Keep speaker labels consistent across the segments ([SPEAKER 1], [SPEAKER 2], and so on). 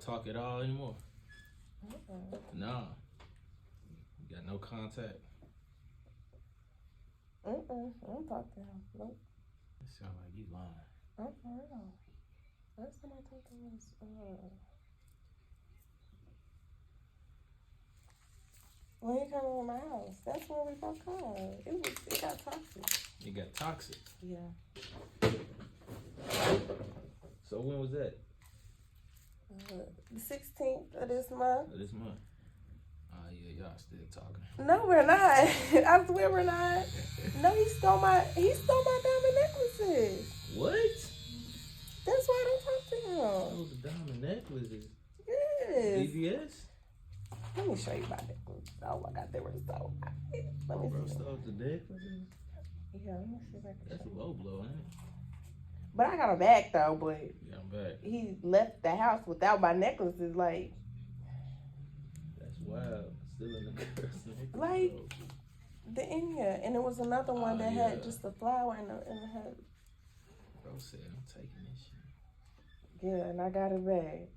[SPEAKER 1] talk at all anymore? No. You got no contact?
[SPEAKER 2] I don't talk to him. Nope.
[SPEAKER 1] It sound like you lying.
[SPEAKER 2] I'm for real. Last time I talked to him was, when he came over my house. That's when we broke up. It got toxic.
[SPEAKER 1] It got toxic?
[SPEAKER 2] Yeah.
[SPEAKER 1] So when was that?
[SPEAKER 2] The 16th of this month.
[SPEAKER 1] This month? Oh yeah, y'all still talking.
[SPEAKER 2] No, we're not. I swear we're not. No, he stole my diamond necklaces.
[SPEAKER 1] What?
[SPEAKER 2] That's why I don't talk to him.
[SPEAKER 1] Oh, the diamond necklaces.
[SPEAKER 2] Yes.
[SPEAKER 1] BBS?
[SPEAKER 2] Let me show you my necklace. Oh my God, they were so high. Let me
[SPEAKER 1] Bro
[SPEAKER 2] see.
[SPEAKER 1] stole the necklaces?
[SPEAKER 2] Yeah, let me see if I can
[SPEAKER 1] That's
[SPEAKER 2] show
[SPEAKER 1] a
[SPEAKER 2] you.
[SPEAKER 1] low blow, ain't it?
[SPEAKER 2] But I got them back though, but
[SPEAKER 1] Yeah, I'm back.
[SPEAKER 2] he left the house without my necklaces, like.
[SPEAKER 1] That's wild. Still in the girl's necklace.
[SPEAKER 2] Like,
[SPEAKER 1] bro.
[SPEAKER 2] And there was another one that
[SPEAKER 1] yeah.
[SPEAKER 2] had just a flower in the head.
[SPEAKER 1] Bro said, I'm taking this shit.
[SPEAKER 2] Yeah, and I got it back.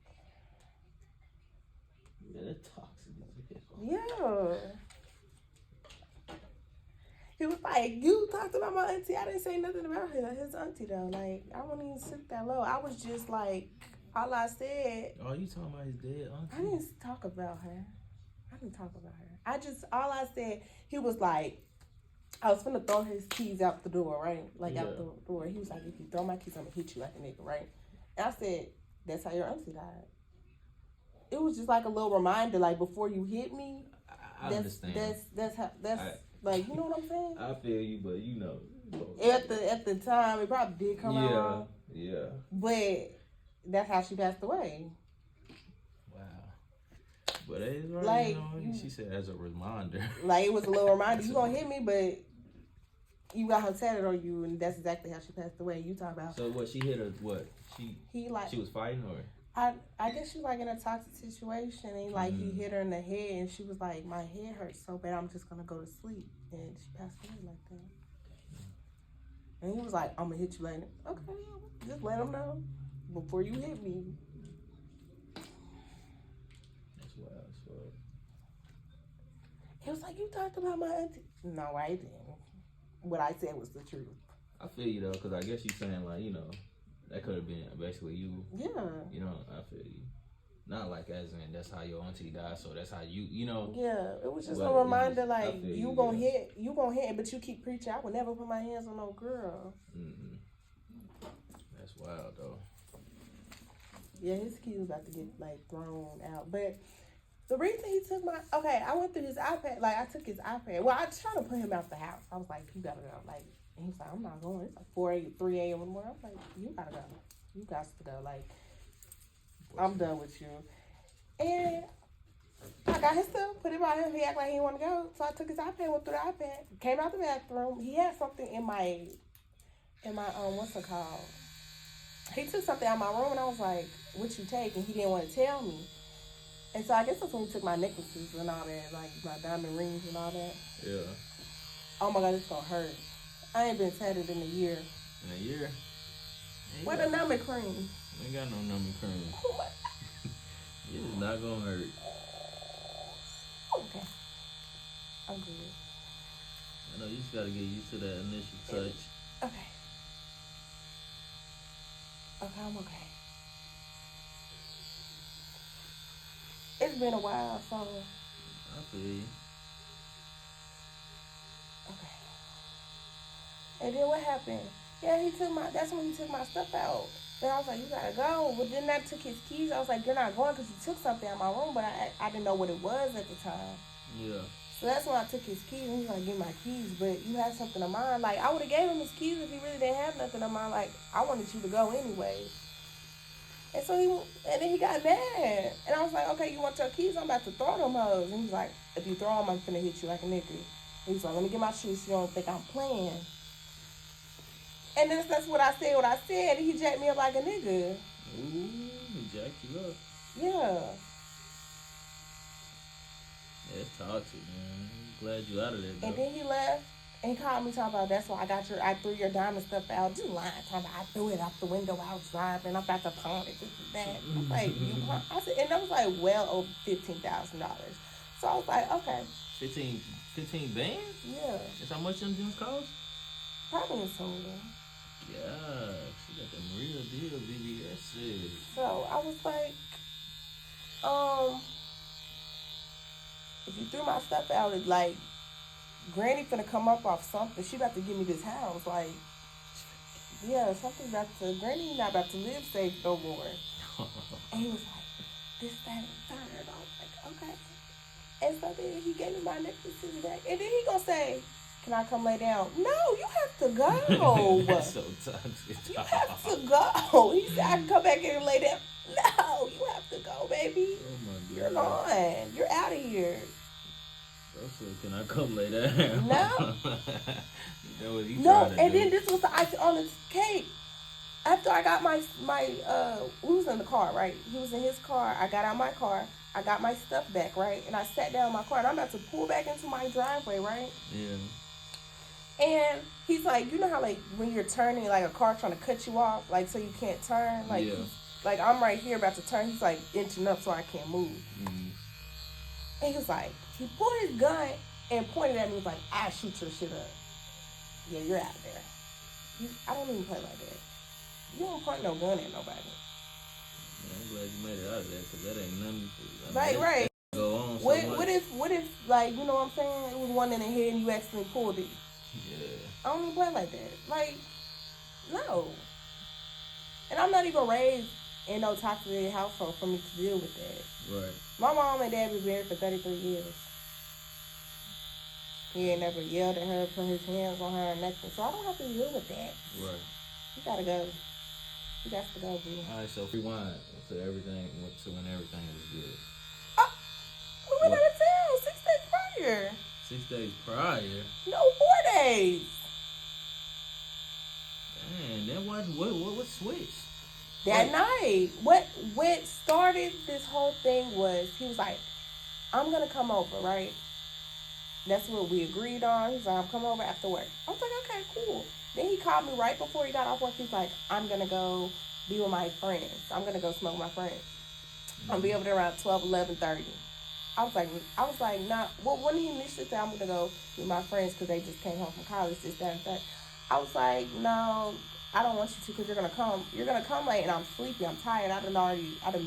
[SPEAKER 1] Yeah, that's toxic as hell.
[SPEAKER 2] Yeah. He was like, you talked about my auntie. I didn't say nothing about his auntie though. Like, I wouldn't even sit that low. I was just like, all I said.
[SPEAKER 1] Oh, you talking about his dead auntie?
[SPEAKER 2] I didn't talk about her. All I said, he was like, I was finna throw his keys out the door, right? Like, out the door. He was like, if you throw my keys, I'm gonna hit you like a nigga, right? And I said, that's how your auntie died. It was just like a little reminder, like, before you hit me.
[SPEAKER 1] I understand.
[SPEAKER 2] That's like, you know what I'm saying?
[SPEAKER 1] I feel you, but you know.
[SPEAKER 2] At the time, it probably did come out.
[SPEAKER 1] Yeah.
[SPEAKER 2] But that's how she passed away.
[SPEAKER 1] Wow. But it is right,
[SPEAKER 2] like,
[SPEAKER 1] you know, she said as a reminder.
[SPEAKER 2] Like, it was a little reminder. You gonna hit me, but you got her tatted on you, and that's exactly how she passed away. You talk about.
[SPEAKER 1] So what? She hit her what? She was fighting, or
[SPEAKER 2] I guess she was like in a toxic situation, and like he hit her in the head, and she was like, my head hurts so bad, I'm just gonna go to sleep, and she passed away like that. And he was like, I'm gonna hit you later. Okay, just let him know before you hit me.
[SPEAKER 1] That's wild as fuck.
[SPEAKER 2] He was like, you talked about my auntie. No, I didn't. What I said was the truth.
[SPEAKER 1] I feel you though, because I guess you're saying like, you know, that could have been basically you.
[SPEAKER 2] Yeah.
[SPEAKER 1] You know, I feel you. Not like as in that's how your auntie died, so that's how you know.
[SPEAKER 2] Yeah, it was just a reminder, like you gonna hit, but you keep preaching. I would never put my hands on no girl.
[SPEAKER 1] That's wild though.
[SPEAKER 2] Yeah, his key was about to get like thrown out, but the reason he took I went through his iPad. Like I took his iPad. Well, I tried to put him out the house. I was like, you gotta go. Like, and he was like, I'm not going. It's like 3 a.m. in the morning. I was like, you gotta go. You got to go. Like, I'm done with you. And I got his stuff, put it by him. He acted like he didn't want to go. So I took his iPad, went through the iPad, came out the bathroom. He had something in my what's it called? He took something out of my room, and I was like, what you take? And he didn't want to tell me. And so I guess that's when he took my necklaces and all that, like my diamond rings and all that.
[SPEAKER 1] Yeah.
[SPEAKER 2] Oh my God, it's gonna hurt. I ain't been tatted in a year.
[SPEAKER 1] In a year?
[SPEAKER 2] What a numbing cream.
[SPEAKER 1] I ain't got no numbing cream. It's not gonna hurt.
[SPEAKER 2] Okay. I'm good.
[SPEAKER 1] I know you just gotta get used to that initial touch.
[SPEAKER 2] Okay. Okay, I'm okay. It's been a while, so.
[SPEAKER 1] I feel you.
[SPEAKER 2] Okay. And then what happened? Yeah, that's when he took my stuff out. Then I was like, you gotta go. But then I took his keys. I was like, you're not going because he took something out of my room, but I didn't know what it was at the time.
[SPEAKER 1] Yeah.
[SPEAKER 2] So that's when I took his keys, and he was like, give me my keys, but you had something of mine. Like, I would have gave him his keys if he really didn't have nothing of mine. Like, I wanted you to go anyway. And so then he got mad. And I was like, okay, you want your keys? I'm about to throw them hoes. And he's like, if you throw them, I'm finna hit you like a nigga. He was like, let me get my shoes so you don't think I'm playing. And then that's what I said. And he jacked me up like a nigga.
[SPEAKER 1] Ooh, he jacked you up.
[SPEAKER 2] Yeah.
[SPEAKER 1] Yeah, it's toxic, man. I'm glad you out of there, though.
[SPEAKER 2] And then he left. And he called me talking about that's why I threw your diamond stuff out. Just lying, talking about I threw it out the window. I was driving. I'm about to pawn it. This and that. I was like, I said, and that was like well over $15,000. So I was like, okay.
[SPEAKER 1] 15 bands?
[SPEAKER 2] Yeah.
[SPEAKER 1] That's how much them things cost?
[SPEAKER 2] Probably in soda.
[SPEAKER 1] Yeah, she got them real deal VVS's.
[SPEAKER 2] So I was like, if you threw my stuff out, it's like, Granny finna come up off something. She about to give me this house. Like, yeah, something's about to, Granny not about to live safe no more. And he was like, this, that, and third. I was like, okay. And so then he gave me my necklaces back. And then he gonna say, can I come lay down? No, you have to go.
[SPEAKER 1] That's so toxic.
[SPEAKER 2] You have to go. He said, I can come back here and lay down. No, you have to go, baby.
[SPEAKER 1] Oh my God.
[SPEAKER 2] You're gone. You're out of here.
[SPEAKER 1] I said, can I come lay down?
[SPEAKER 2] No.
[SPEAKER 1] You know what he
[SPEAKER 2] No,
[SPEAKER 1] tried to
[SPEAKER 2] and
[SPEAKER 1] do.
[SPEAKER 2] then this was the icing on the cake. After I got my we was in the car, right? He was in his car. I got out my car. I got my stuff back, right? And I sat down in my car, and I'm about to pull back into my driveway, right?
[SPEAKER 1] Yeah.
[SPEAKER 2] And he's like, you know how like when you're turning, like a car trying to cut you off, like so you can't turn, like
[SPEAKER 1] Yeah.
[SPEAKER 2] like I'm right here about to turn. He's like inching up so I can't move.
[SPEAKER 1] Mm.
[SPEAKER 2] And he was like, he pulled his gun and pointed at me. He was like, I shoot your shit up. Yeah, you're out of there. I don't even play like that. You don't point no gun at nobody.
[SPEAKER 1] Yeah, I'm glad you made it out of that because that ain't nothing.
[SPEAKER 2] Right.
[SPEAKER 1] That go on so
[SPEAKER 2] What
[SPEAKER 1] much.
[SPEAKER 2] if like, you know what I'm saying? It was one in the head and you accidentally pulled it.
[SPEAKER 1] Yeah.
[SPEAKER 2] I don't even play like that. Like, no. And I'm not even raised in no toxic household for me to deal with that.
[SPEAKER 1] Right.
[SPEAKER 2] My mom and dad been married for 33 years. He ain't never yelled at her, put his hands on her or nothing. So I don't have to deal with that.
[SPEAKER 1] Right.
[SPEAKER 2] You gotta go. You got to go, boo.
[SPEAKER 1] All right, so rewind to everything, to when everything was good.
[SPEAKER 2] Oh, we went out of town 6 days prior.
[SPEAKER 1] 6 days prior.
[SPEAKER 2] No, 4 days.
[SPEAKER 1] Dang, that was what switched?
[SPEAKER 2] That night, what started this whole thing was he was like, I'm gonna come over, right? That's what we agreed on. He's like, I'm coming over after work. I was like, okay, cool. Then he called me right before he got off work. He's like, I'm gonna go be with my friends. I'm gonna go smoke with my friends. I'll be over there around 12, 11:30. I was like, nah. Well, when he initially said I'm gonna go with my friends because they just came home from college, this, that, and that, I was like, no, I don't want you to because you're gonna come late and I'm sleepy. I'm tired. I'd have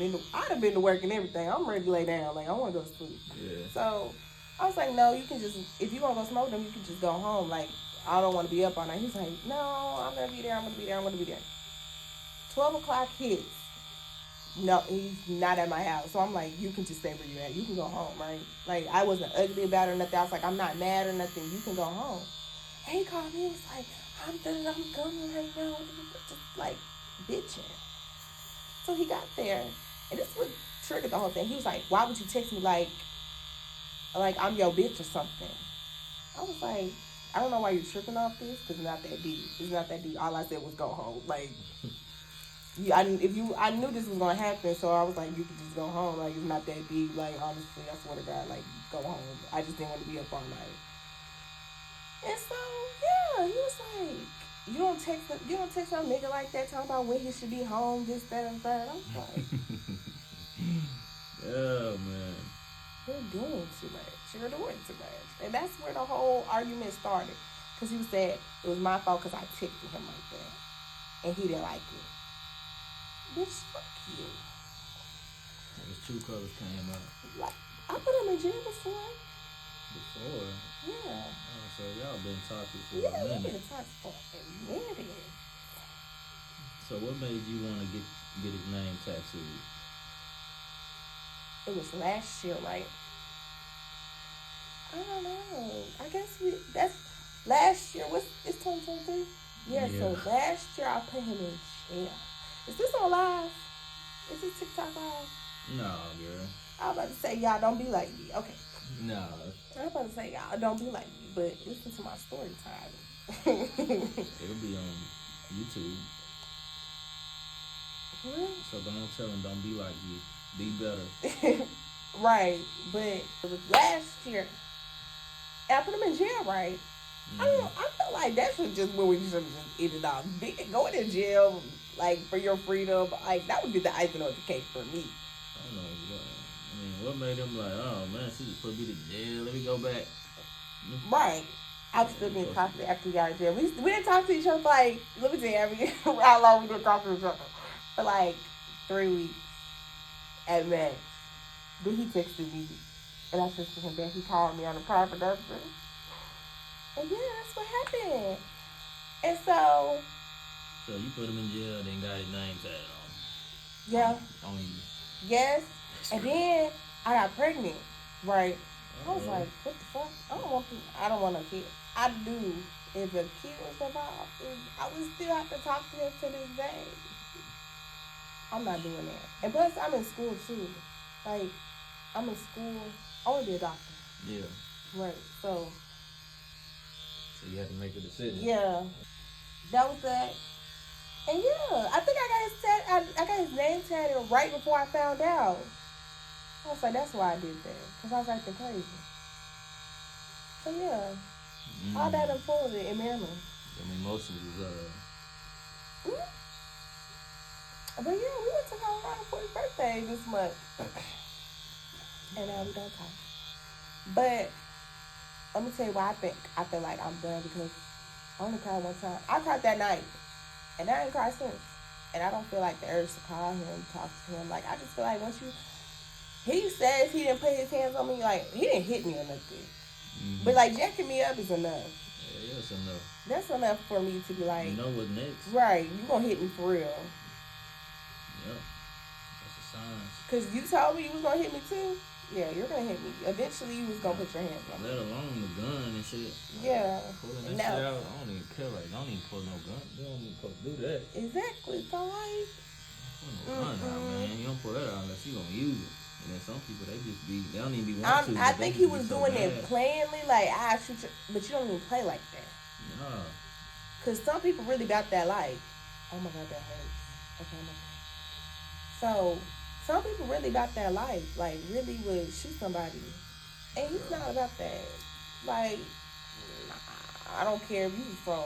[SPEAKER 2] been to work and everything. I'm ready to lay down. Like I want to go to sleep.
[SPEAKER 1] Yeah.
[SPEAKER 2] So I was like, no, you can just if you want to go smoke them, you can just go home. Like I don't want to be up all night. He's like, no, I'm gonna be there. 12 o'clock hits. No, he's not at my house. So I'm like, you can just stay where you're at. You can go home, right? Like, I wasn't ugly about it or nothing. I was like, I'm not mad or nothing. You can go home. And he called me and was like, I'm coming right now. Just like, bitching. So he got there. And this what triggered the whole thing. He was like, why would you text me like I'm your bitch or something? I was like, I don't know why you're tripping off this because it's not that deep. It's not that deep. All I said was go home. Like, I knew this was gonna happen, so I was like, you could just go home. Like, it's not that deep. Like, honestly, I swear to God, like, go home. I just didn't want to be up all night. And so, yeah, he was like, you don't text no nigga like that talking about when he should be home, this, that, and that. I was like,
[SPEAKER 1] yeah, man.
[SPEAKER 2] You're doing too much. And that's where the whole argument started. Because he said it was my fault because I texted him like that. And he didn't like it. Bitch, fuck you.
[SPEAKER 1] His true colors came out.
[SPEAKER 2] Like, I put him in jail before.
[SPEAKER 1] Before?
[SPEAKER 2] Yeah.
[SPEAKER 1] Oh, so y'all been toxic for
[SPEAKER 2] Yeah,
[SPEAKER 1] a
[SPEAKER 2] we
[SPEAKER 1] minute.
[SPEAKER 2] been toxic for a minute.
[SPEAKER 1] So what made you want to get his name tattooed?
[SPEAKER 2] It was last year, right? I don't know. I guess that's last year. It's 2023? Yeah, so last year I put him in jail. Is this on live? Is this TikTok live?
[SPEAKER 1] No, girl.
[SPEAKER 2] I was about to say, y'all don't be like me. Okay.
[SPEAKER 1] No.
[SPEAKER 2] I was about to say, y'all don't be like me, but listen to my story time.
[SPEAKER 1] It'll be on YouTube.
[SPEAKER 2] Really?
[SPEAKER 1] So don't tell him don't be like you. Be better.
[SPEAKER 2] Right, but it was last year. And I put him in jail, right? I feel like that's just where we should have just ended off. Going to jail, like, for your freedom, like, that would be the icing on the cake for me.
[SPEAKER 1] I don't know what. I mean, what made them like, oh man, she just put me to jail. Let me go back.
[SPEAKER 2] Right. I was still being toxic after we got out of jail. We didn't talk to each other for like, let me tell you how long we didn't talk to each other. For like 3 weeks at max. Then he texted me and I texted him back. He called me on a private number. And yeah, that's what happened. And so.
[SPEAKER 1] So you put him in jail, then got his name tatted on.
[SPEAKER 2] Yeah.
[SPEAKER 1] On you.
[SPEAKER 2] Yes. And then I got pregnant. Right. I was like, what the fuck? I don't want no kid. I do. If a kid was involved, I would still have to talk to him to this day. I'm not doing that. And plus, I'm in school too. Like, I'm in school. I want to be a doctor.
[SPEAKER 1] Yeah.
[SPEAKER 2] Right. So
[SPEAKER 1] you had to make a decision.
[SPEAKER 2] Yeah. That was that. And yeah, I think I got his name tatted right before I found out. I was like, that's why I did that. Because I was acting crazy. So yeah. All that unfolded in Maryland.
[SPEAKER 1] I mean, most of it was
[SPEAKER 2] But yeah, we went to Colorado for his birthday this month. And now we don't talk. But let me tell you why I feel like I'm done, because I only cried one time. I cried that night. And I ain't cried since. And I don't feel like the urge to call him, talk to him. Like, I just feel like once you... He says he didn't put his hands on me. Like, he didn't hit me or nothing. Mm-hmm. But, like, jacking me up is enough.
[SPEAKER 1] Yeah, that's enough.
[SPEAKER 2] That's enough for me to be like...
[SPEAKER 1] You know what next.
[SPEAKER 2] Right. You gonna hit me for real.
[SPEAKER 1] Yep. That's a sign.
[SPEAKER 2] Because you told me you was gonna hit me too. Yeah, you're gonna hit me. Eventually, you was gonna put your hands on me.
[SPEAKER 1] Let alone the gun and shit.
[SPEAKER 2] Yeah.
[SPEAKER 1] Pulling that shit out, I don't even care. Like, don't even pull no gun. You don't even supposed to do that.
[SPEAKER 2] Exactly. So, like...
[SPEAKER 1] Pull no gun out, man. You don't pull that out unless you gonna use it. And then some people, they don't even be wanting to.
[SPEAKER 2] I think he was doing it plainly, like, I shoot you, but you don't even play like that.
[SPEAKER 1] No.
[SPEAKER 2] Because some people really got that, like, oh my God, that hurts. Okay, so, some people really got that life, like, really would shoot somebody. And he's not about that. Like, nah, I don't care if you from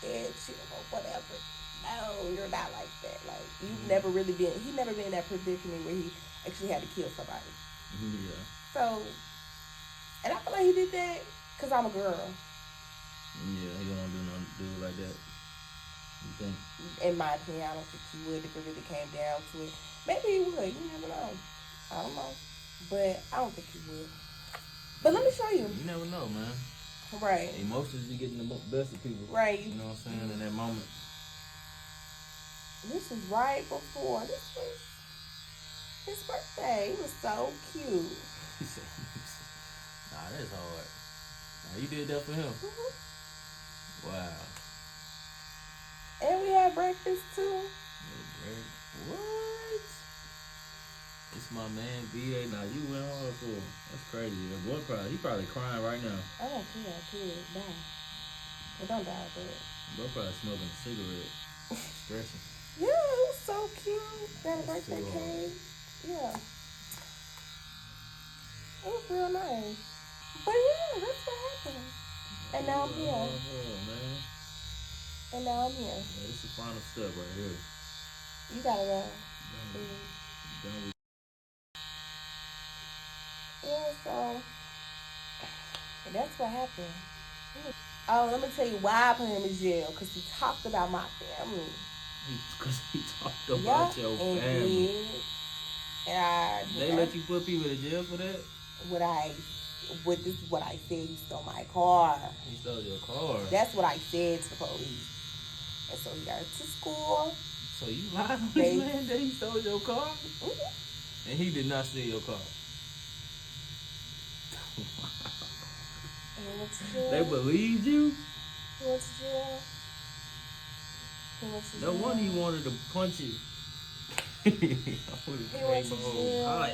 [SPEAKER 2] Ed Sheeran or whatever. No, you're not like that. Like, you've never really been, he's never been in that predicament where he actually had to kill somebody.
[SPEAKER 1] Yeah.
[SPEAKER 2] So, and I feel like he did that because I'm a girl.
[SPEAKER 1] Yeah, he don't do it like that. You think?
[SPEAKER 2] In my opinion, I don't think he would if it really came down to it. Maybe he would. You never know. I don't know. But I don't think he would. But let me show you.
[SPEAKER 1] You never know, man.
[SPEAKER 2] Right.
[SPEAKER 1] Emotions be getting the best of people.
[SPEAKER 2] Right.
[SPEAKER 1] You know what I'm saying? In that moment.
[SPEAKER 2] This was right before. This was his birthday. He was so cute.
[SPEAKER 1] He said, nah, that's hard. Now, you did that for him? Mm-hmm. Wow.
[SPEAKER 2] And we had breakfast, too.
[SPEAKER 1] What? It's my man, B.A. Now, you went hard for him. That's crazy. The boy he probably crying right now.
[SPEAKER 2] I don't care. Kid, die. Well, don't die, but...
[SPEAKER 1] Boy probably smoking a cigarette. Stressing.
[SPEAKER 2] Yeah, it was so cute. Got a birthday cake. Yeah. It was real nice. But yeah, that's what happened. And now I'm here.
[SPEAKER 1] Man.
[SPEAKER 2] And now I'm here.
[SPEAKER 1] Yeah, this is the final step right here.
[SPEAKER 2] You gotta go. Yeah, so that's what happened. Oh, let me tell you why I put him in jail. Because he talked about my family.
[SPEAKER 1] Because he talked about your family.
[SPEAKER 2] And
[SPEAKER 1] they let you put people in jail for that?
[SPEAKER 2] This is what I said. He stole my car.
[SPEAKER 1] He stole your car?
[SPEAKER 2] That's what I said to the police. And so he got to school.
[SPEAKER 1] So you lied on this man that he stole your car?
[SPEAKER 2] Mm-hmm.
[SPEAKER 1] And he did not steal your car? They believed you?
[SPEAKER 2] He went to jail.
[SPEAKER 1] No wonder he wanted to punch you.
[SPEAKER 2] He went to jail.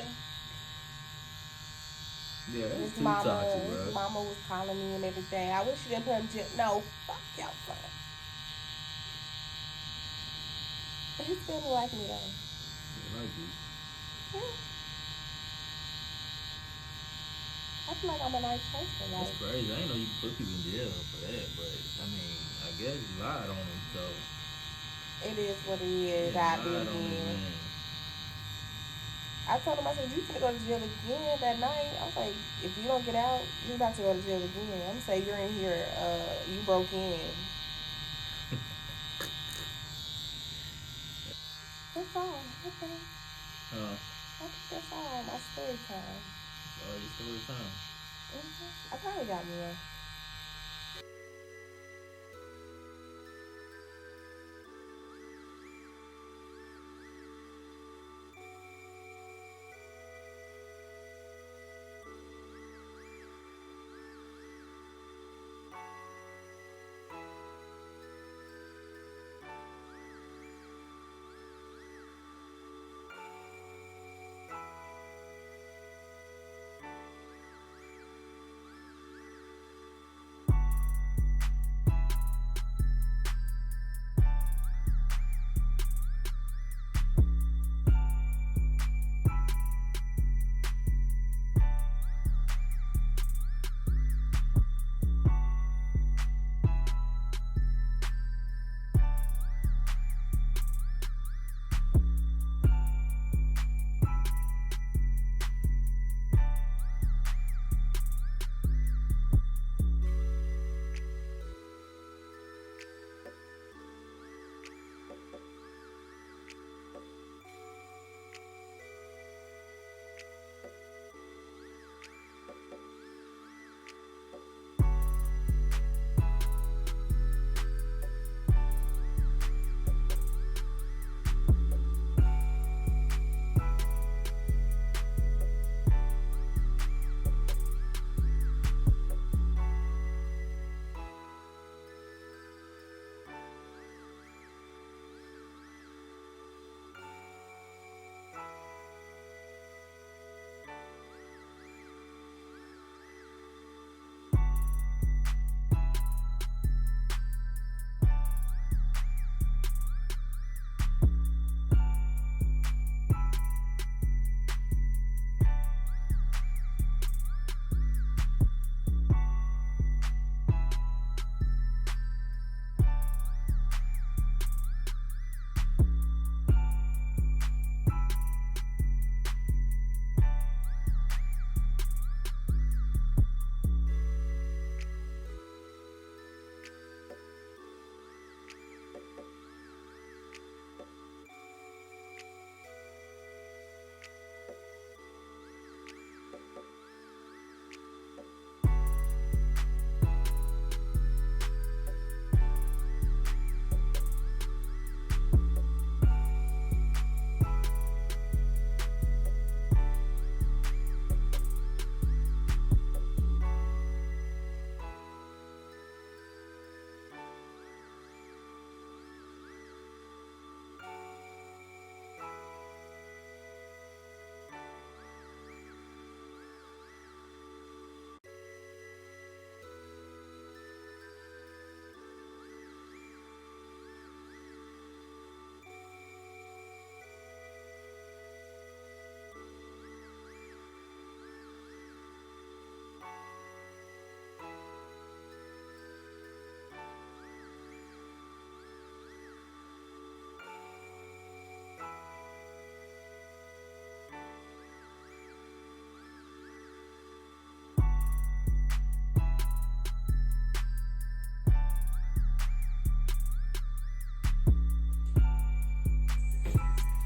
[SPEAKER 1] Yeah, that's
[SPEAKER 2] his
[SPEAKER 1] too toxic, bro.
[SPEAKER 2] His mama was calling me and everything. I wish you didn't put him in jail. No, fuck y'all, son. But he still didn't like me, though.
[SPEAKER 1] He like you.
[SPEAKER 2] Yeah. I feel like I'm a nice person. Like,
[SPEAKER 1] That's crazy. I didn't know you could put people in jail for that, but I mean, I guess you lied on him, so
[SPEAKER 2] it is what it is.
[SPEAKER 1] yeah,
[SPEAKER 2] I do
[SPEAKER 1] lied
[SPEAKER 2] it
[SPEAKER 1] on this
[SPEAKER 2] again.
[SPEAKER 1] man.
[SPEAKER 2] I told him, I said, you finna go to jail again that night. I was like, if you don't get out, you're about to go to jail again. I'm gonna say you're in here, you broke in. That's all. Okay. I think that's all my story time.
[SPEAKER 1] Oh, your story time.
[SPEAKER 2] I probably got more.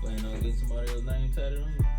[SPEAKER 1] Planning on getting somebody else's name tatted on you?